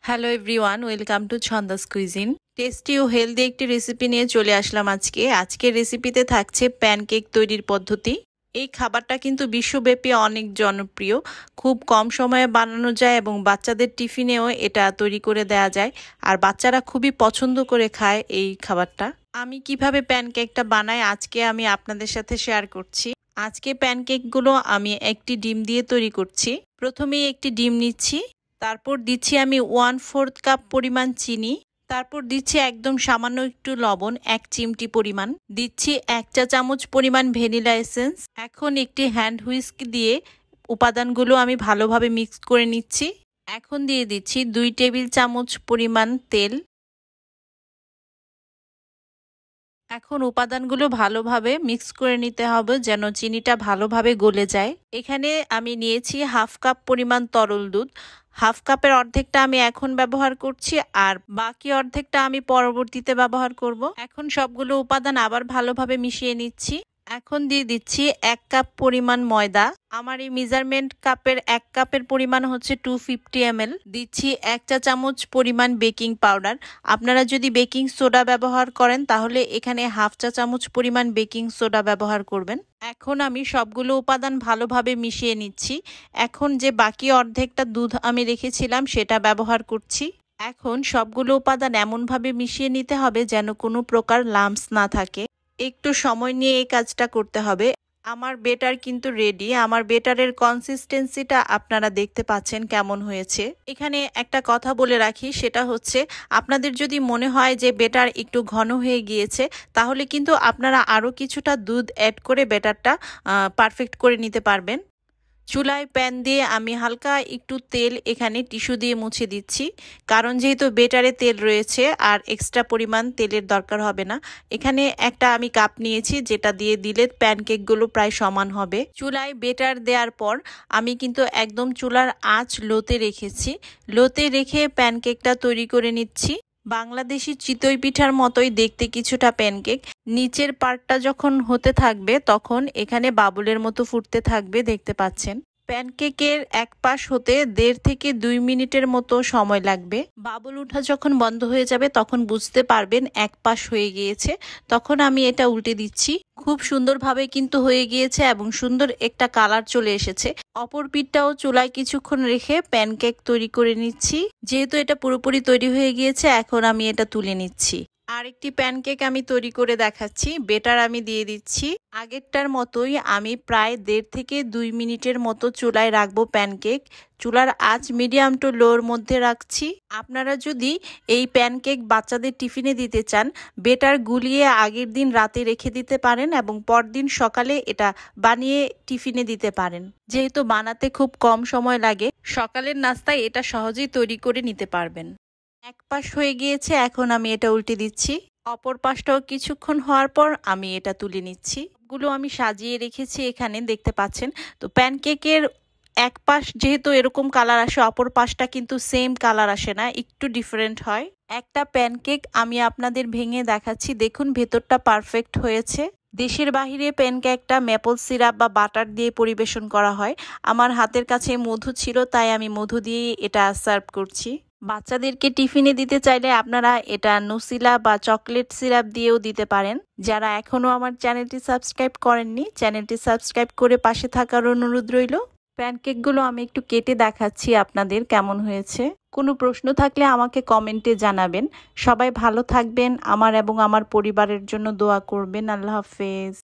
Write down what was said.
Hello everyone, welcome to Chhanda's cuisine. Tasty ও healthy একটি recipe নিয়ে চলে আসলাম আজকের রেসিপিতে থাকছে প্যানকেক তৈরির পদ্ধতি। এই খাবারটা কিন্তু বিশ্বব্যাপী অনেক জনপ্রিয়, খুব কম সময়ে বানানো যায় এবং বাচ্চাদের টিফিনেও এটা তৈরি করে দেওয়া যায়। আর বাচ্চারা খুবই পছন্দ করে খায় এই খাবারটা। আমি কিভাবে প্যানকেকটা বানাই আজকে আমি আপনাদের সাথে শেয়ার করছি। আজকে প্যানকেকগুলো আমি একটি ডিম দিয়ে তৈরি করছি। প্রথমেই একটি ডিম নিচ্ছি, তারপর দিচ্ছি আমি 1/4 কাপ পরিমাণ চিনি, তারপর দিচ্ছি একদম সামান্য একটু লবণ 1 চিমটি পরিমাণ, দিচ্ছি 1 চা চামচ পরিমাণ ভ্যানিলা এসেন্স। এখন একটি হ্যান্ড হুইস্ক দিয়ে উপাদানগুলো আমি ভালোভাবে মিক্স করে নিচ্ছি। এখন দিয়ে দিচ্ছি 2 টেবিল চামচ পরিমাণ তেল। এখন উপাদানগুলো ভালোভাবে মিক্স করে নিতে হবে যেন চিনিটা ভালোভাবে গলে যায়। এখানে আমি নিয়েছি 1/2 কাপ পরিমাণ তরল দুধ। 1/2 কাপের অর্ধেকটা আমি এখন ব্যবহার করছি আর বাকি অর্ধেকটা আমি পরবর্তীতে ব্যবহার করব। এখন সবগুলো উপাদান আবার ভালোভাবে মিশিয়ে নিচ্ছি। এখন দিয়ে দিচ্ছি 1 কাপ পরিমাণ ময়দা। আমার এই মেজারমেন্ট কাপের 1 কাপের পরিমাণ হচ্ছে 250 ml। দিচ্ছি 1 চা চামচ পরিমাণ বেকিং পাউডার। আপনারা যদি বেকিং সোডা ব্যবহার করেন তাহলে এখানে 1/2 চা চামচ পরিমাণ বেকিং সোডা ব্যবহার করবেন। এখন আমি সবগুলো উপাদান ভালোভাবে মিশিয়ে নিচ্ছি। এখন যে বাকি অর্ধেকটা দুধ আমি রেখেছিলাম সেটা ব্যবহার করছি। এখন সবগুলো উপাদান এমনভাবে মিশিয়ে নিতে হবে যেন কোনো প্রকার লাম্পস না থাকে। একটু সময় নিয়ে এই কাজটা করতে হবে। আমার বেটার কিন্তু রেডি। আমার বেটারের কনসিস্টেন্সিটা আপনারা দেখতে পাচ্ছেন কেমন হয়েছে। এখানে একটা কথা বলে রাখি, সেটা হচ্ছে আপনাদের যদি মনে হয় যে বেটার একটু ঘন হয়ে গিয়েছে তাহলে কিন্তু আপনারা আরও কিছুটা দুধ অ্যাড করে বেটারটা পারফেক্ট করে নিতে পারবেন। চুলায় প্যান দিয়ে আমি হালকা একটু তেল এখানে টিস্যু দিয়ে মুছে দিচ্ছি, কারণ যেহেতু বেটারে তেল রয়েছে আর এক্সট্রা পরিমাণ তেলের দরকার হবে না। এখানে একটা আমি কাপ নিয়েছি যেটা দিয়ে দিলে প্যানকেকগুলো প্রায় সমান হবে। চুলায় বেটার দেওয়ার পর আমি কিন্তু একদম চুলার আঁচ লোতে রেখেছি। লোতে রেখে প্যানকেকটা তৈরি করে নিচ্ছি। বাংলাদেশি চিতই পিঠার মতোই দেখতে কিছুটা প্যানকেক। নিচের পার্টটা যখন হতে থাকবে তখন এখানে বাবুলের মতো ফুটতে থাকবে, দেখতে পাচ্ছেন। প্যানকেকের এক পাশ হতে 1.5 থেকে 2 মিনিটের মতো সময় লাগবে। বাবুল ওঠা যখন বন্ধ হয়ে যাবে তখন বুঝতে পারবেন এক পাশ হয়ে গিয়েছে। তখন আমি এটা উল্টে দিচ্ছি। খুব সুন্দরভাবে কিন্তু হয়ে গিয়েছে এবং সুন্দর একটা কালার চলে এসেছে। অপর পিঠটাও চুলায় কিছুক্ষণ রেখে প্যানকেক তৈরি করে নিচ্ছি। যেহেতু এটা পুরোপুরি তৈরি হয়ে গিয়েছে এখন আমি এটা তুলে নিচ্ছি। আরেকটি প্যানকেক আমি তৈরি করে দেখাচ্ছি। বেটার আমি দিয়ে দিচ্ছি। আগেরটার মতোই আমি প্রায় 1.5 থেকে 2 মিনিটের মতো চুলায় রাখবো প্যানকেক। চুলার আঁচ মিডিয়াম টু লোর মধ্যে রাখছি। আপনারা যদি এই প্যানকেক বাচ্চাদের টিফিনে দিতে চান, বেটার গুলিয়ে আগের দিন রাতে রেখে দিতে পারেন এবং পরদিন সকালে এটা বানিয়ে টিফিনে দিতে পারেন। যেহেতু বানাতে খুব কম সময় লাগে, সকালের নাস্তায় এটা সহজেই তৈরি করে নিতে পারবেন। এক পাশ হয়ে গিয়েছে, এখন আমি এটা উল্টে দিচ্ছি। অপর পাশটাও কিছুক্ষণ হওয়ার পর আমি এটা তুলে নিচ্ছি। গুলো আমি সাজিয়ে রেখেছি এখানে দেখতে পাচ্ছেন। তো প্যানকেকের এক পাশ যেহেতু এরকম কালার আসে, অপর পাশটা কিন্তু সেম কালার আসে না, একটু ডিফারেন্ট হয়। একটা প্যানকেক আমি আপনাদের ভেঙে দেখাচ্ছি, দেখুন ভেতরটা পারফেক্ট হয়েছে। দেশের বাহিরে প্যানকেকটা মেপল সিরাপ বা বাটার দিয়ে পরিবেশন করা হয়। আমার হাতের কাছে মধু ছিল তাই আমি মধু দিয়ে এটা সার্ভ করছি। বাচ্চাদেরকে টিফিনে দিতে চাইলে আপনারা এটা নুসিলা বা চকলেট সিরাপ দিয়েও দিতে পারেন। যারা এখনো আমার চ্যানেলটি সাবস্ক্রাইব করেননি, চ্যানেলটি সাবস্ক্রাইব করে পাশে থাকার অনুরোধ রইল। প্যানকেকগুলো আমি একটু কেটে দেখাচ্ছি আপনাদের কেমন হয়েছে। কোনো প্রশ্ন থাকলে আমাকে কমেন্টে জানাবেন। সবাই ভালো থাকবেন, আমার এবং আমার পরিবারের জন্য দোয়া করবেন। আল্লাহ হাফেজ।